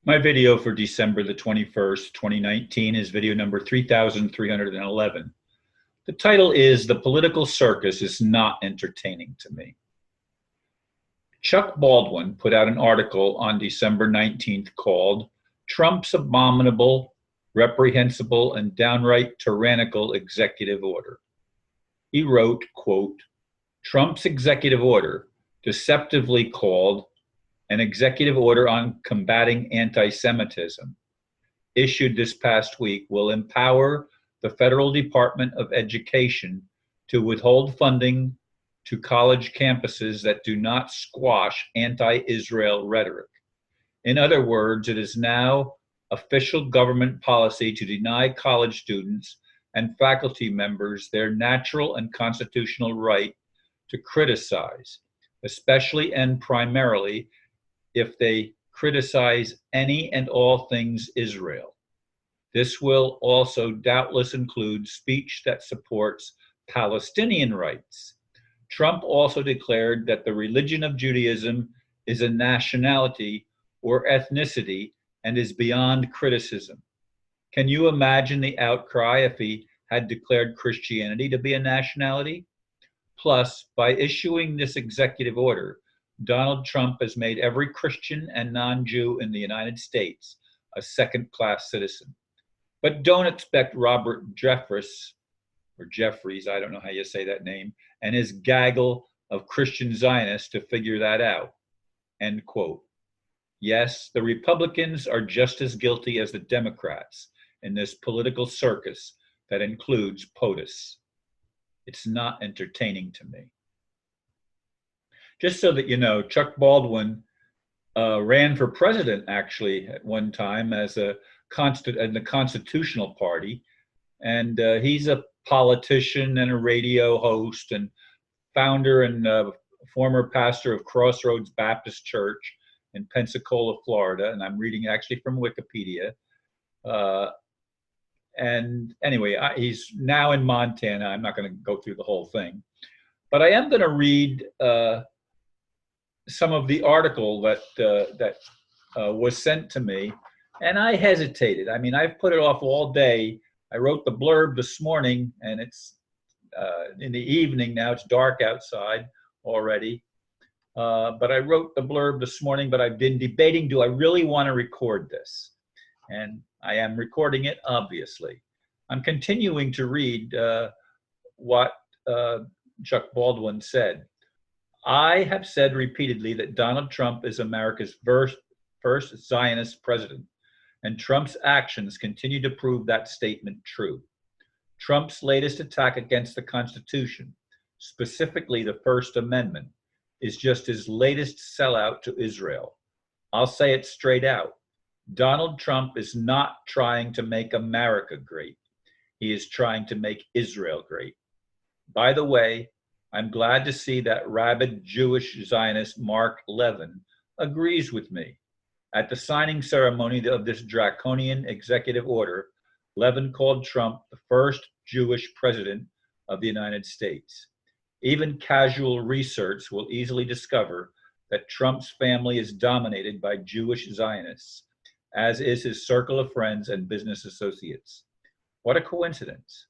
My video for December the 21st, 2019 is video number 3311. The title is "The Political Circus is Not Entertaining to Me." Chuck Baldwin put out an article on December 19th called "Trump's Abominable, Reprehensible, and Downright Tyrannical Executive Order." He wrote, quote, "Trump's executive order, deceptively called an executive order on combating anti-Semitism, issued this past week, will empower the Federal Department of Education to withhold funding to college campuses that do not squash anti-Israel rhetoric. In other words, it is now official government policy to deny college students and faculty members their natural and constitutional right to criticize, especially and primarily if they criticize any and all things Israel. This will also doubtless include speech that supports Palestinian rights. Trump also declared that the religion of Judaism is a nationality or ethnicity and is beyond criticism. Can you imagine the outcry if he had declared Christianity to be a nationality? Plus, by issuing this executive order, Donald Trump has made every Christian and non-Jew in the United States a second-class citizen. But don't expect Robert Jeffress, or Jeffries, I don't know how you say that name, and his gaggle of Christian Zionists to figure that out." End quote. Yes, the Republicans are just as guilty as the Democrats in this political circus that includes POTUS. It's not entertaining to me. Just so that you know, Chuck Baldwin ran for president actually at one time as in the Constitutional Party, and he's a politician and a radio host and founder and former pastor of Crossroads Baptist Church in Pensacola, Florida, and I'm reading actually from Wikipedia. And anyway, he's now in Montana. I'm not going to go through the whole thing, but I am going to read some of the article that was sent to me, and I hesitated. I mean, I've put it off all day. I wrote the blurb this morning, and it's in the evening now. It's dark outside already. But I wrote the blurb this morning, but I've been debating, do I really want to record this? And I am recording it, obviously. I'm continuing to read what Chuck Baldwin said. "I have said repeatedly that Donald Trump is America's first Zionist president, and Trump's actions continue to prove that statement true. Trump's latest attack against the Constitution, specifically the First Amendment, is just his latest sellout to Israel. I'll say it straight out. Donald Trump is not trying to make America great. He is trying to make Israel great. By the way, I'm glad to see that rabid Jewish Zionist Mark Levin agrees with me. At the signing ceremony of this draconian executive order, Levin called Trump the first Jewish president of the United States. Even casual research will easily discover that Trump's family is dominated by Jewish Zionists, as is his circle of friends and business associates. What a coincidence.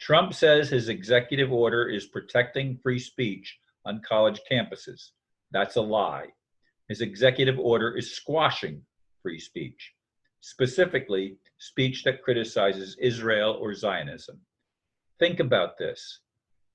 Trump says his executive order is protecting free speech on college campuses. That's a lie. His executive order is squashing free speech, specifically speech that criticizes Israel or Zionism. Think about this.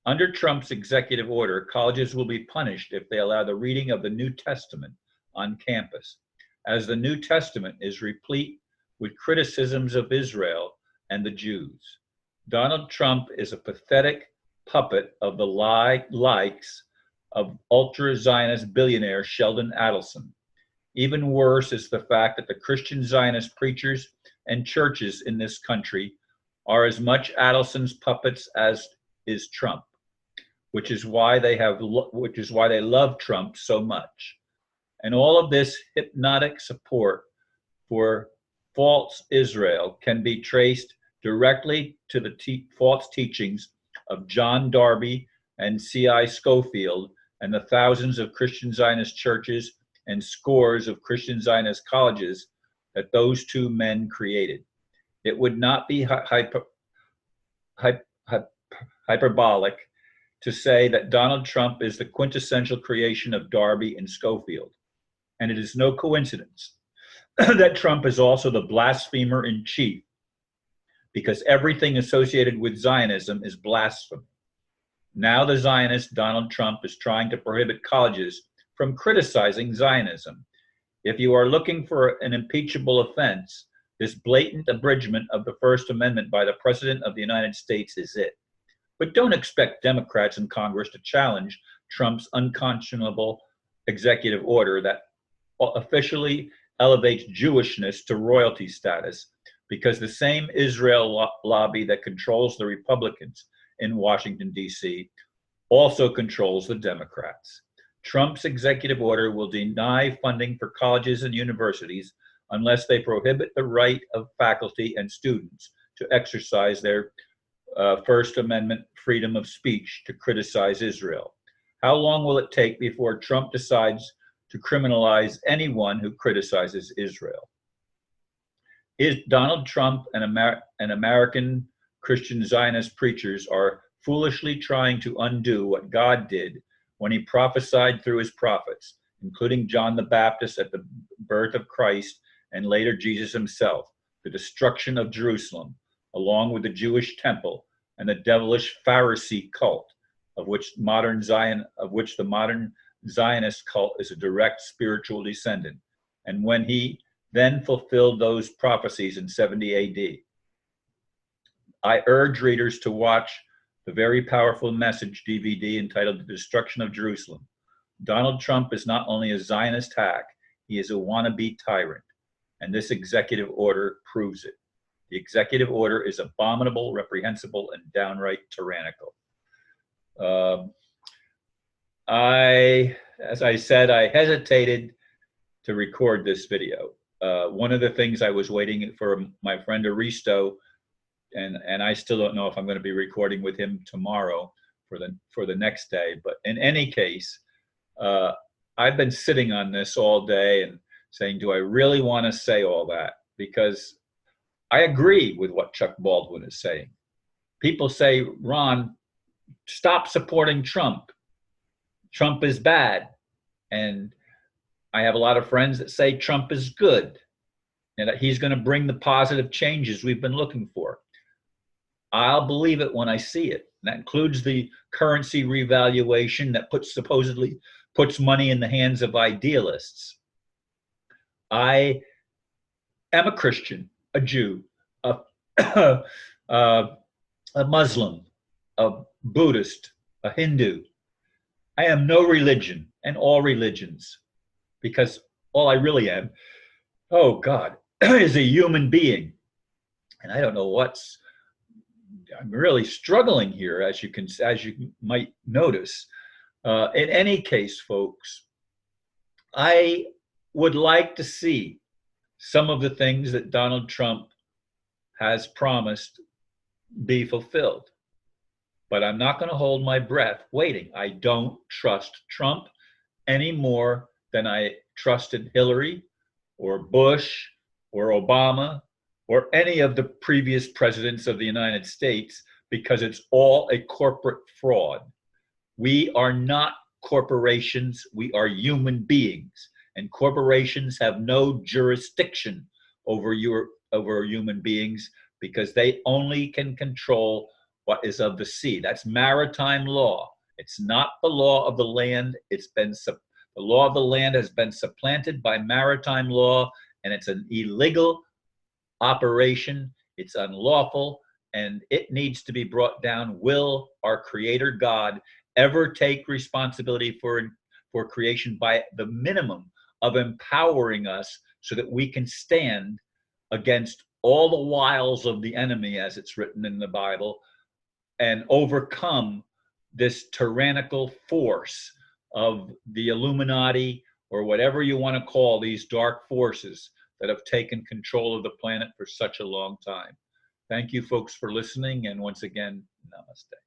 Under Trump's executive order, colleges will be punished if they allow the reading of the New Testament on campus, as the New Testament is replete with criticisms of Israel and the Jews. Donald Trump is a pathetic puppet of the likes of ultra-Zionist billionaire Sheldon Adelson. Even worse is the fact that the Christian Zionist preachers and churches in this country are as much Adelson's puppets as is Trump, which is why they love Trump so much. And all of this hypnotic support for false Israel can be traced directly to the false teachings of John Darby and C.I. Scofield and the thousands of Christian Zionist churches and scores of Christian Zionist colleges that those two men created. It would not be hyperbolic to say that Donald Trump is the quintessential creation of Darby and Schofield. And it is no coincidence that Trump is also the blasphemer in chief, because everything associated with Zionism is blasphemy. Now the Zionist Donald Trump is trying to prohibit colleges from criticizing Zionism. If you are looking for an impeachable offense, this blatant abridgment of the First Amendment by the President of the United States is it. But don't expect Democrats in Congress to challenge Trump's unconscionable executive order that officially elevates Jewishness to royalty status, because the same Israel lobby that controls the Republicans in Washington, D.C., also controls the Democrats. Trump's executive order will deny funding for colleges and universities unless they prohibit the right of faculty and students to exercise their First Amendment freedom of speech to criticize Israel. How long will it take before Trump decides to criminalize anyone who criticizes Israel? Donald Trump and American Christian Zionist preachers are foolishly trying to undo what God did when he prophesied through his prophets, including John the Baptist at the birth of Christ and later Jesus himself, the destruction of Jerusalem, along with the Jewish temple and the devilish Pharisee cult, of which the modern Zionist cult is a direct spiritual descendant. And when he then fulfilled those prophecies in 70 AD. I urge readers to watch the very powerful Message DVD entitled The Destruction of Jerusalem. Donald Trump is not only a Zionist hack, he is a wannabe tyrant, and this executive order proves it. The executive order is abominable, reprehensible, and downright tyrannical. As I said, I hesitated to record this video. One of the things I was waiting for my friend Aristo, and I still don't know if I'm going to be recording with him tomorrow for the next day. But in any case, I've been sitting on this all day and saying, do I really want to say all that? Because I agree with what Chuck Baldwin is saying. People say, Ron, stop supporting Trump. Trump is bad. And I have a lot of friends that say Trump is good and that he's going to bring the positive changes we've been looking for. I'll believe it when I see it. And that includes the currency revaluation that supposedly puts money in the hands of idealists. I am a Christian, a Jew, a Muslim, a Buddhist, a Hindu. I am no religion and all religions, because all I really am, oh God, is a human being. And I don't know I'm really struggling here, as you might notice. In any case, folks, I would like to see some of the things that Donald Trump has promised be fulfilled. But I'm not going to hold my breath waiting. I don't trust Trump any more than I trusted Hillary or Bush or Obama or any of the previous presidents of the United States, because it's all a corporate fraud. We are not corporations, we are human beings, and corporations have no jurisdiction over human beings, because they only can control what is of the sea. That's maritime law. It's not the law of the land. The law of the land has been supplanted by maritime law, and it's an illegal operation. It's unlawful, and it needs to be brought down. Will our Creator God ever take responsibility for creation by the minimum of empowering us so that we can stand against all the wiles of the enemy, as it's written in the Bible, and overcome this tyrannical force of the Illuminati, or whatever you want to call these dark forces that have taken control of the planet for such a long time. Thank you, folks, for listening. And once again, namaste.